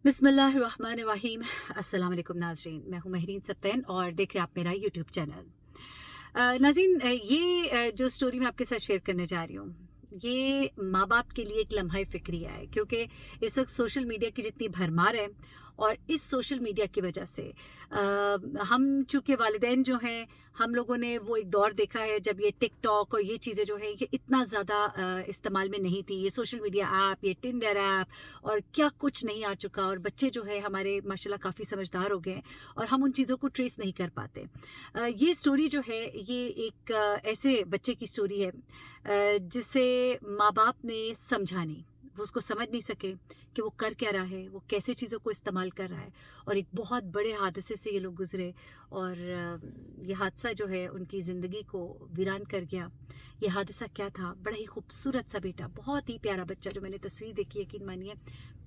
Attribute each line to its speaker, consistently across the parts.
Speaker 1: बिस्मिल्लाहिर्रहमानिर्रहीम। अस्सलाम वालेकुम नाज़रीन, मैं हूँ महरीन सब्तैन और देख रहे हैं आप मेरा यूट्यूब चैनल। नाज़रीन, ये जो स्टोरी मैं आपके साथ शेयर करने जा रही हूँ, ये माँ बाप के लिए एक लम्हा फ़िक्रिया है, क्योंकि इस वक्त सोशल मीडिया की जितनी भरमार है और इस सोशल मीडिया की वजह से हम चूँकि वालिदैन जो हैं, हम लोगों ने वो एक दौर देखा है जब ये टिकटॉक और ये चीज़ें जो हैं ये इतना ज़्यादा इस्तेमाल में नहीं थी। ये सोशल मीडिया ऐप, ये टिंडर ऐप और क्या कुछ नहीं आ चुका, और बच्चे जो है हमारे माशाल्लाह काफ़ी समझदार हो गए हैं और हम उन चीज़ों को ट्रेस नहीं कर पाते। ये स्टोरी जो है ये एक ऐसे बच्चे की स्टोरी है जिसे माँ बाप ने समझा नहीं, वो उसको समझ नहीं सके कि वो कर क्या रहा है, वो कैसे चीज़ों को इस्तेमाल कर रहा है, और एक बहुत बड़े हादसे से ये लोग गुजरे। और ये हादसा जो है उनकी ज़िंदगी को वीरान कर गया। ये हादसा क्या था? बड़ा ही खूबसूरत सा बेटा, बहुत ही प्यारा बच्चा, जो मैंने तस्वीर देखी, यकीन मानिए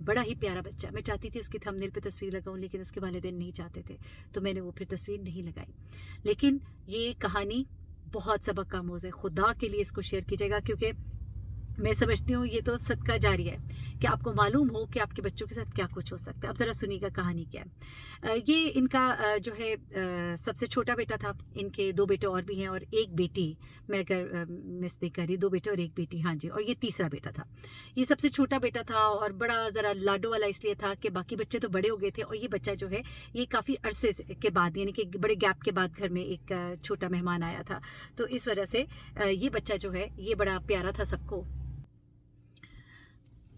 Speaker 1: बड़ा ही प्यारा बच्चा। मैं चाहती थी उसकी थंबनेल पे तस्वीर लगाऊं, लेकिन उसके वालिदैन नहीं चाहते थे, तो मैंने वो फिर तस्वीर नहीं लगाई। लेकिन ये कहानी बहुत सबक आमोज़ है, खुदा के लिए इसको शेयर कीजिएगा, क्योंकि मैं समझती हूँ ये तो सदका जारी है कि आपको मालूम हो कि आपके बच्चों के साथ क्या कुछ हो सकता है। अब ज़रा सुनिएगा कहानी क्या है। ये इनका जो है सबसे छोटा बेटा था। इनके दो बेटे और भी हैं और एक बेटी, मैं अगर मिस नहीं कर रही, दो बेटे और एक बेटी, हाँ जी, और ये तीसरा बेटा था। ये सबसे छोटा बेटा था और बड़ा ज़रा लाडो वाला इसलिए था कि बाकी बच्चे तो बड़े हो गए थे और ये बच्चा जो है ये काफ़ी अरसे के बाद, यानी कि बड़े गैप के बाद घर में एक छोटा मेहमान आया था। तो इस वजह से ये बच्चा जो है ये बड़ा प्यारा था सबको।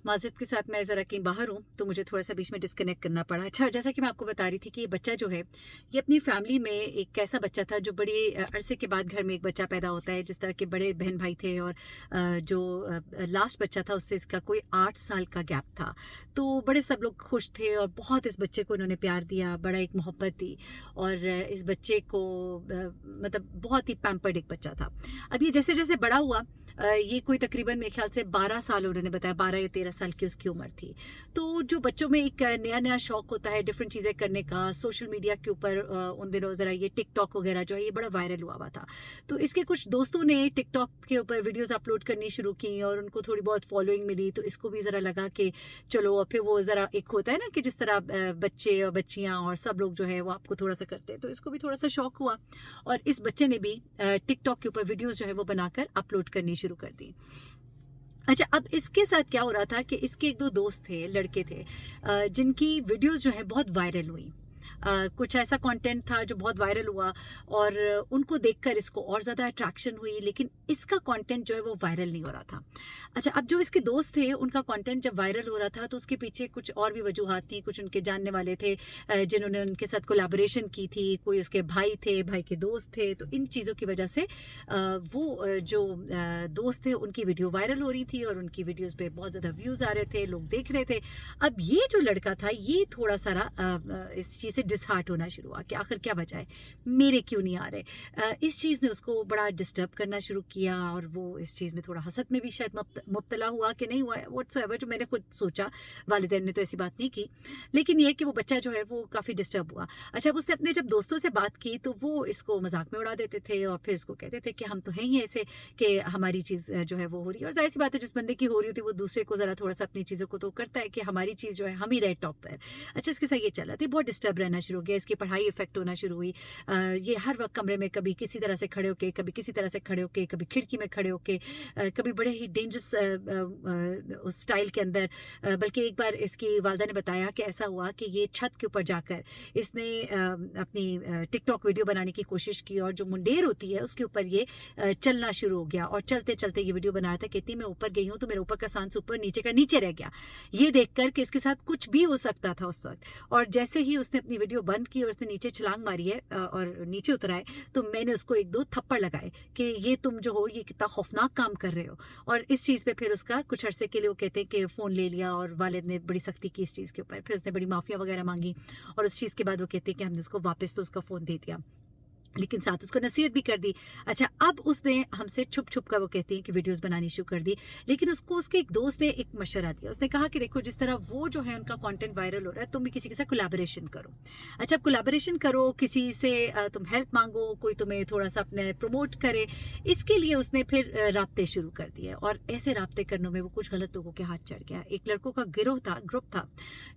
Speaker 1: माज़रत के साथ मैं ज़रा कहीं बाहर हूँ, तो मुझे थोड़ा-सा बीच में डिस्कनेक्ट करना पड़ा। अच्छा, जैसा कि मैं आपको बता रही थी कि ये बच्चा जो है, ये अपनी फ़ैमिली में एक ऐसा बच्चा था जो बड़े अरसे के बाद घर में एक बच्चा पैदा होता है। जिस तरह के बड़े बहन-भाई थे और जो लास्ट बच्चा था उससे इसका कोई 8 साल का गैप था। तो बड़े सब लोग खुश थे और बहुत इस बच्चे को उन्होंने प्यार दिया, बड़ा एक मोहब्बत दी, और इस बच्चे को मतलब बहुत ही पैम्पर्ड एक बच्चा था। अब ये जैसे-जैसे बड़ा हुआ, ये कोई तकरीबन मेरे ख्याल से 12 साल उन्होंने बताया, 12 या 13 साल की उसकी उम्र थी। तो जो बच्चों में एक नया-नया शौक होता है डिफरेंट चीज़ें करने का, सोशल मीडिया के ऊपर उन दिनों ज़रा ये टिकटॉक वगैरह जो है ये बड़ा वायरल हुआ था। तो इसके कुछ दोस्तों ने टिकटॉक के ऊपर वीडियोज़ अपलोड करनी शुरू की और उनको थोड़ी बहुत फॉलोइंग मिली, तो इसको भी ज़रा लगा कि चलो, और फिर वो ज़रा एक होता है ना कि जिस तरह बच्चे और बच्चियाँ और सब लोग जो है वो आपको थोड़ा-सा करते हैं, तो इसको भी थोड़ा-सा शौक हुआ और इस बच्चे ने भी टिकटॉक के ऊपर वीडियोज़ जो है वो बनाकर अपलोड करनी शुरू कर दी। अच्छा, अब इसके साथ क्या हो रहा था कि इसके 1-2 दोस्त थे, लड़के थे, जिनकी वीडियोज़ जो है बहुत वायरल हुई। कुछ ऐसा कंटेंट था जो बहुत वायरल हुआ और उनको देखकर इसको और ज़्यादा अट्रैक्शन हुई, लेकिन इसका कंटेंट जो है वो वायरल नहीं हो रहा था। अच्छा, अब जो इसके दोस्त थे उनका कंटेंट जब वायरल हो रहा था तो उसके पीछे कुछ और भी वजूहात थी। कुछ उनके जानने वाले थे जिन्होंने उनके साथ कोलैबोरेशन की थी, कोई उसके भाई थे, भाई के दोस्त थे, तो इन चीज़ों की वजह से वो जो दोस्त थे उनकी वीडियो वायरल हो रही थी और उनकी वीडियोज़ पे बहुत ज़्यादा व्यूज़ आ रहे थे, लोग देख रहे थे। अब ये जो लड़का था ये थोड़ा सारा इस चीज़ से डिसहार्ट होना शुरू हुआ कि आखिर क्या वजह है, मेरे क्यों नहीं आ रहे। इस चीज़ ने उसको बड़ा डिस्टर्ब करना शुरू किया और वो इस चीज़ में थोड़ा हसद में भी शायद मुब्तला हुआ कि नहीं हुआ व्हाट्सएवर, जो मैंने खुद सोचा। वालिदैन ने तो ऐसी बात नहीं की, लेकिन ये कि वो बच्चा जो है वो काफ़ी डिस्टर्ब हुआ। अच्छा, अब उसने अपने जब दोस्तों से बात की तो वो इसको मजाक में उड़ा देते थे और फिर इसको कहते थे कि हम तो हैं ही ऐसे कि हमारी चीज़ जो है वो हो रही है, और जाहिर सी बात है जिस बंदे की हो रही होती है वो दूसरे को ज़रा थोड़ा सा अपनी चीज़ों को तो करता है कि हमारी चीज़ जो है हम ही रहे टॉप पर। अच्छा, इसके साथ ये चल रहा था, बहुत डिस्टर्ब रहना शुरू हो गया, इसकी पढ़ाई इफेक्ट होना शुरू हुई। ये हर वक्त कमरे में कभी किसी तरह से खड़े होके, कभी किसी तरह से खड़े होके, कभी खिड़की में खड़े होके, कभी बड़े ही डेंजरस उस स्टाइल के अंदर। बल्कि एक बार इसकी वालदा ने बताया कि ऐसा हुआ कि ये छत के ऊपर जाकर इसने अपनी टिकटॉक वीडियो बनाने की कोशिश की और जो मुंडेर होती है उसके ऊपर ये चलना शुरू हो गया और चलते चलते ये वीडियो बनाया था। कहती मैं ऊपर गई हूँ तो मेरे ऊपर का सांस ऊपर, नीचे का नीचे रह गया, ये देखकर कि इसके साथ कुछ भी हो सकता था उस वक्त। और जैसे ही उसने अपनी वीडियो बंद की और उसने नीचे छलांग मारी है और नीचे उतरा है, तो मैंने उसको 1-2 थप्पड़ लगाए कि ये तुम जो हो ये कितना खौफनाक काम कर रहे हो। और इस चीज़ पे फिर उसका कुछ अरसे के लिए वो कहते हैं कि फ़ोन ले लिया और वालिद ने बड़ी सख्ती की इस चीज़ के ऊपर। फिर उसने बड़ी माफ़िया वगैरह मांगी और उस चीज़ के बाद वो कहते हैं कि हमने उसको वापस तो उसका फ़ोन दे दिया। लेकिन साथ उसको नसीहत भी कर दी। अच्छा, अब उसने हमसे छुप-छुप कर, वो कहती है कि वीडियोज़ बनानी शुरू कर दी। लेकिन उसको उसके एक दोस्त ने एक मशवरा दिया। उसने कहा कि देखो, जिस तरह वो जो है उनका कंटेंट वायरल हो रहा है, तुम भी किसी के साथ कोलैबोरेशन करो। अच्छा, कोलैबोरेशन करो, किसी से तुम हेल्प माँगो, कोई तुम्हें थोड़ा-सा अपने प्रमोट करे। इसके लिए उसने फिर राब्ते शुरू कर दिए, और ऐसे राब्ते करने में वो कुछ गलत लोगों के हाथ चढ़ गया। एक लड़कों का ग्रुप था,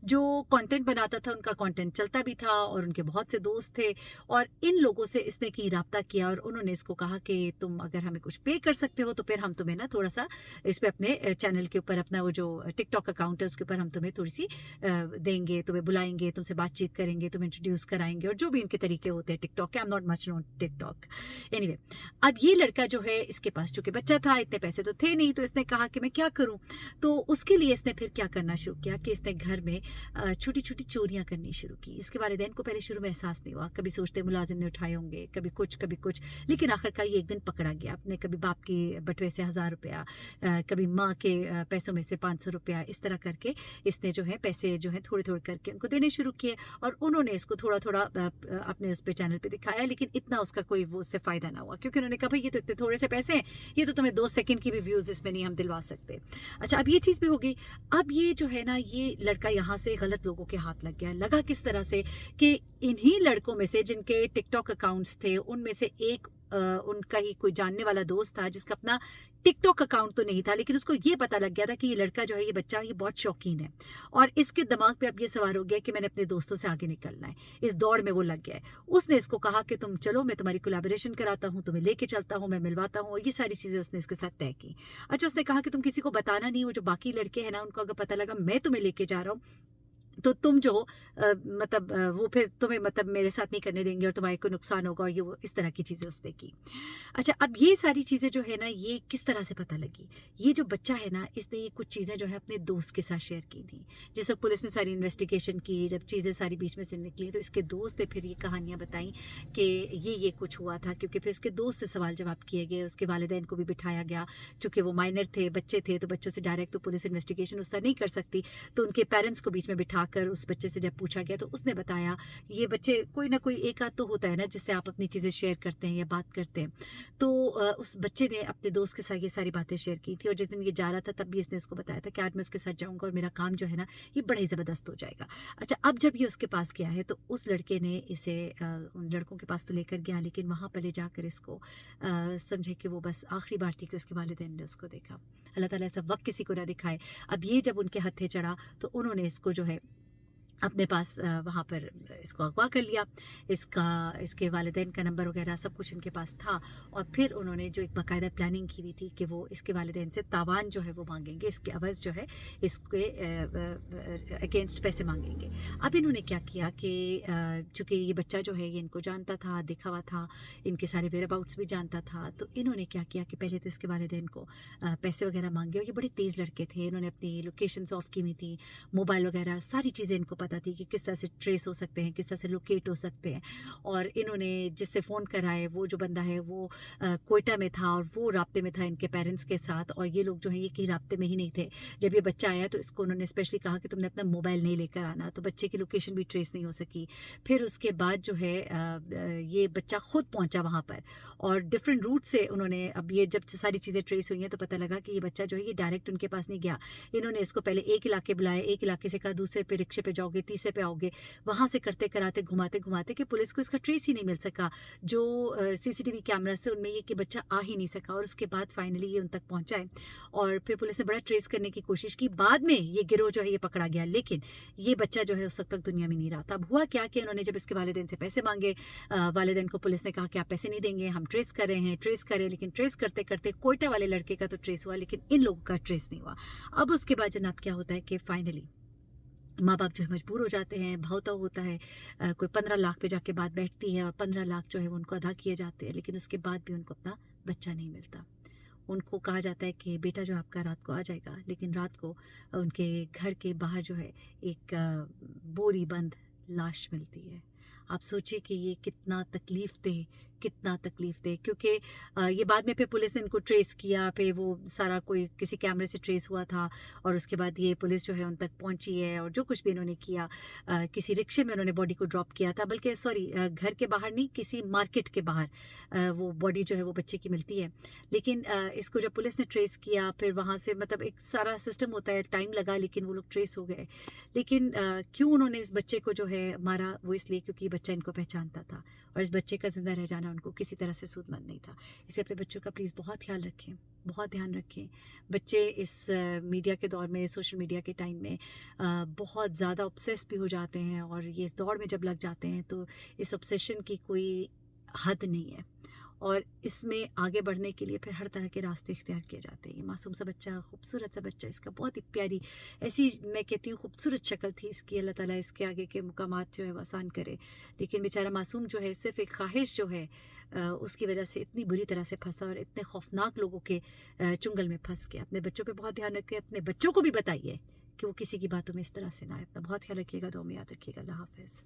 Speaker 1: जो कंटेंट बनाता था, उनका कंटेंट चलता भी था और उनके बहुत से दोस्त थे। और इन लोगों से इसने की राब्ता किया, और उन्होंने इसको कहा कि तुम अगर हमें कुछ पे कर सकते हो तो फिर हम तुम्हें ना थोड़ा-सा इस पे अपने चैनल के ऊपर, अपना वो जो टिकटॉक अकाउंट है उसके ऊपर हम तुम्हें थोड़ी-सी देंगे, तुम्हें बुलाएँगे, तुमसे बातचीत करेंगे, तुम्हें इंट्रोड्यूस कराएँगे, और जो भी इनके तरीके होते हैं टिकटॉक के। I am not much non TikTok. Anyway, अब ये लड़का जो है, इसके पास चूँकि बच्चा था, इतने पैसे तो थे नहीं, तो इसने कहा कि मैं क्या करूँ? तो उसके लिए इसने फिर क्या करना शुरू किया कि इसने घर में छोटी-छोटी चोरियाँ करनी शुरू की। इसके वालिदैन को पहले शुरू में एहसास नहीं हुआ, कभी सोचते मुलाजिम ने उठाए होंगे, कभी कुछ, लेकिन आखिरकार ये एक दिन पकड़ा गया। अपने कभी बाप के बटुए से 1000 रुपया, कभी माँ के पैसों में से 500 रुपया, इस तरह करके इसने जो है पैसे जो है थोड़े-थोड़े करके उनको देने शुरू किए, और उन्होंने इसको थोड़ा-थोड़ा अपने उस पे चैनल पे दिखाया, लेकिन इतना उसका कोई वो उससे फ़ायदा ना हुआ, क्योंकि उन्होंने कहा, भई ये तो इतने थोड़े से पैसे हैं, ये तो तुम्हें 2 सेकंड की भी व्यूज़ इसमें नहीं हम दिलवा सकते। अच्छा, अब ये चीज़ भी हो गई। अब ये जो है ना, ये लड़का यहाँ से गलत लोगों के हाथ लग गया। लगा किस तरह से कि इन्हीं लड़कों में से जिनके टिकटॉक अकाउंट्स थे, उनमें से एक उनका ही कोई जानने वाला दोस्त था, जिसका अपना टिकटॉक अकाउंट तो नहीं था, लेकिन उसको ये पता लग गया था कि ये लड़का जो है, ये बच्चा, ये बहुत शौकीन है, और इसके दिमाग पे अब ये सवार हो गया कि मैंने अपने दोस्तों से आगे निकलना है। इस दौड़ में वो लग गया है। उसने इसको कहा कि तुम चलो, मैं तुम्हारी कोलैबोरेशन कराता हूँ, तुम्हें लेके चलता हूँ, मैं मिलवाता हूँ, और ये सारी चीज़ें उसने इसके साथ तय की। अच्छा, उसने कहा कि तुम किसी को बताना नहीं, वो जो बाकी लड़के हैं ना, उनको अगर पता लगा मैं तुम्हें लेके जा रहा हूँ, तो तुम जो मतलब वो फिर तुम्हें मतलब मेरे साथ नहीं करने देंगे, और तुम्हारे को नुकसान होगा, और ये वो इस तरह की चीज़ें उसने की। अच्छा, अब ये सारी चीज़ें जो है ना, ये किस तरह से पता लगी? ये जो बच्चा है ना, इसने ये कुछ चीज़ें जो है अपने दोस्त के साथ शेयर की थी। जैसे पुलिस ने सारी इन्वेस्टिगेशन की, जब चीज़ें सारी बीच में से निकली, तो इसके दोस्त ने फिर ये कहानियाँ बताई कि ये कुछ हुआ था, क्योंकि फिर इसके दोस्त से सवाल जवाब किए गए, उसके वालिदैन को भी बिठाया गया। चूँकि वो माइनर थे, बच्चे थे, तो बच्चों से डायरेक्ट तो पुलिस इन्वेस्टिगेशन उस तरह नहीं कर सकती, तो उनके पेरेंट्स को बीच में बिठाकर उस बच्चे से जब पूछा गया, तो उसने बताया, ये बच्चे कोई ना कोई एक आध तो होता है ना, जिससे आप अपनी चीज़ें शेयर करते हैं या बात करते हैं। तो उस बच्चे ने अपने दोस्त के साथ ये सारी बातें शेयर की थी, और जिस दिन ये जा रहा था, तब भी इसने इसको बताया था कि आज मैं उसके साथ जाऊँगा, और मेरा काम जो है ना, ये बड़ा ही ज़बरदस्त हो जाएगा। अच्छा, अब जब ये उसके पास गया है, तो उस लड़के ने इसे उन लड़कों के पास तो लेकर गया, लेकिन वहाँ पर ले जाकर इसको समझे कि वो बस आखिरी बार थी कि उसके वालिदैन ने उसको देखा। अल्लाह ताला ऐसा वक़्त किसी को ना दिखाए। अब ये जब उनके हत्थे चढ़ा, तो उन्होंने इसको जो है अपने पास वहाँ पर इसको अगवा कर लिया। इसके वालिदैन का नंबर वगैरह सब कुछ इनके पास था, और फिर उन्होंने जो एक बाकायदा प्लानिंग की हुई थी कि वो इसके वालिदैन से तावान जो है वो मांगेंगे, इसके अवज़ जो है इसके अगेंस्ट पैसे मांगेंगे। अब इन्होंने क्या किया कि चूँकि ये बच्चा जो है, ये इनको जानता था, देखा हुआ था, इनके सारे वेयर अबाउट्स भी जानता था, तो इन्होंने क्या किया कि पहले तो इसके वालिदैन को पैसे वगैरह मांगे, और ये बड़े तेज़ लड़के थे, इन्होंने अपनी लोकेशंस ऑफ की हुई थी, मोबाइल वगैरह सारी चीज़ें इनको पता थी कि किस तरह से ट्रेस हो सकते हैं, किस तरह से लोकेट हो सकते हैं। और इन्होंने जिससे फ़ोन कराए, वो जो बंदा है वो कोयटा में था, और वो राब्ते में था इनके पेरेंट्स के साथ, और ये लोग जो हैं, ये कहीं राब्ते में ही नहीं थे। जब ये बच्चा आया, तो इसको उन्होंने स्पेशली कहा कि तुमने अपना मोबाइल नहीं लेकर आना, तो बच्चे की लोकेशन भी ट्रेस नहीं हो सकी। फिर उसके बाद जो है ये बच्चा खुद पहुंचा वहाँ पर, और डिफरेंट रूट से उन्होंने, अब ये जब सारी चीज़ें ट्रेस हुई हैं, तो पता लगा कि ये बच्चा जो है, ये डायरेक्ट उनके पास नहीं गया। इन्होंने इसको पहले एक इलाके बुलाया, एक इलाके से कहा दूसरे पे रिक्शे पे जाओगे, तीसरे पे आओगे, वहाँ से करते कराते घुमाते घुमाते कि पुलिस को इसका ट्रेस ही नहीं मिल सका। जो सीसीटीवी कैमरा से उनमें ये कि बच्चा आ ही नहीं सका, और उसके बाद फाइनली ये उन तक पहुँचा है, और फिर पुलिस ने बड़ा ट्रेस करने की कोशिश की। बाद में ये गिरोह जो है, ये पकड़ा गया, लेकिन ये बच्चा जो है उस वक्त तक दुनिया में नहीं रहा था। अब हुआ क्या कि उन्होंने जब इसके वालिदैन से पैसे मांगे, वालिदैन को पुलिस ने कहा कि आप पैसे नहीं देंगे, हम ट्रेस कर रहे हैं, ट्रेस करें, लेकिन ट्रेस करते करते कोयटा वाले लड़के का तो ट्रेस हुआ, लेकिन इन लोगों का ट्रेस नहीं हुआ। अब उसके बाद जनाब क्या होता है कि फाइनली माँ बाप जो है मजबूर हो जाते हैं, भाव-ताव होता है, कोई 15 लाख पे जाके बात बैठती है, और 15 लाख जो है वो उनको अदा किए जाते हैं, लेकिन उसके बाद भी उनको अपना बच्चा नहीं मिलता। उनको कहा जाता है कि बेटा जो आपका रात को आ जाएगा, लेकिन रात को उनके घर के बाहर जो है एक बोरी बंद लाश मिलती है। आप सोचिए कि ये कितना तकलीफ़ दे, कितना तकलीफ़ दे, क्योंकि ये बाद में फिर पुलिस ने इनको ट्रेस किया, फिर वो सारा कोई किसी कैमरे से ट्रेस हुआ था और उसके बाद ये पुलिस जो है उन तक पहुंची है और जो कुछ भी इन्होंने किया, किसी रिक्शे में उन्होंने बॉडी को ड्रॉप किया था, बल्कि सॉरी घर के बाहर नहीं, किसी मार्केट के बाहर वो बॉडी जो है वो बच्चे की मिलती है। लेकिन इसको जब पुलिस ने ट्रेस किया, फिर वहाँ से मतलब एक सारा सिस्टम होता है, टाइम लगा, लेकिन वो लोग ट्रेस हो गए। लेकिन क्यों उन्होंने इस बच्चे को जो है मारा, वो इसलिए क्योंकि ये बच्चा इनको पहचानता था और इस बच्चे का ज़िंदा रह जाना उनको किसी तरह से सूदमंद नहीं था। इसलिए अपने बच्चों का प्लीज़ बहुत ख्याल रखें, बहुत ध्यान रखें। बच्चे इस मीडिया के दौर में, सोशल मीडिया के टाइम में बहुत ज़्यादा ऑब्सेस भी हो जाते हैं और ये इस दौड़ में जब लग जाते हैं तो इस ऑब्सेशन की कोई हद नहीं है और इसमें आगे बढ़ने के लिए फिर हर तरह के रास्ते इख्तियार किए जाते हैं। ये मासूम सा बच्चा, खूबसूरत सा बच्चा, इसका बहुत ही प्यारी ऐसी मैं कहती हूँ खूबसूरत शक्ल थी इसकी, अल्लाह ताला इसके आगे के मुकामात जो है वो आसान करे। लेकिन बेचारा मासूम जो है सिर्फ एक ख्वाहिश जो है उसकी वजह से इतनी बुरी तरह से फंसा और इतने खौफनाक लोगों के चुंगल में फंस गया। अपने बच्चों पर बहुत ध्यान रखें, अपने बच्चों को भी बताइए कि वो किसी की बातों में इस तरह से ना आए। अपना बहुत ख्याल रखिएगा, दुआ में याद रखिएगा। अल्लाह हाफ़िज़।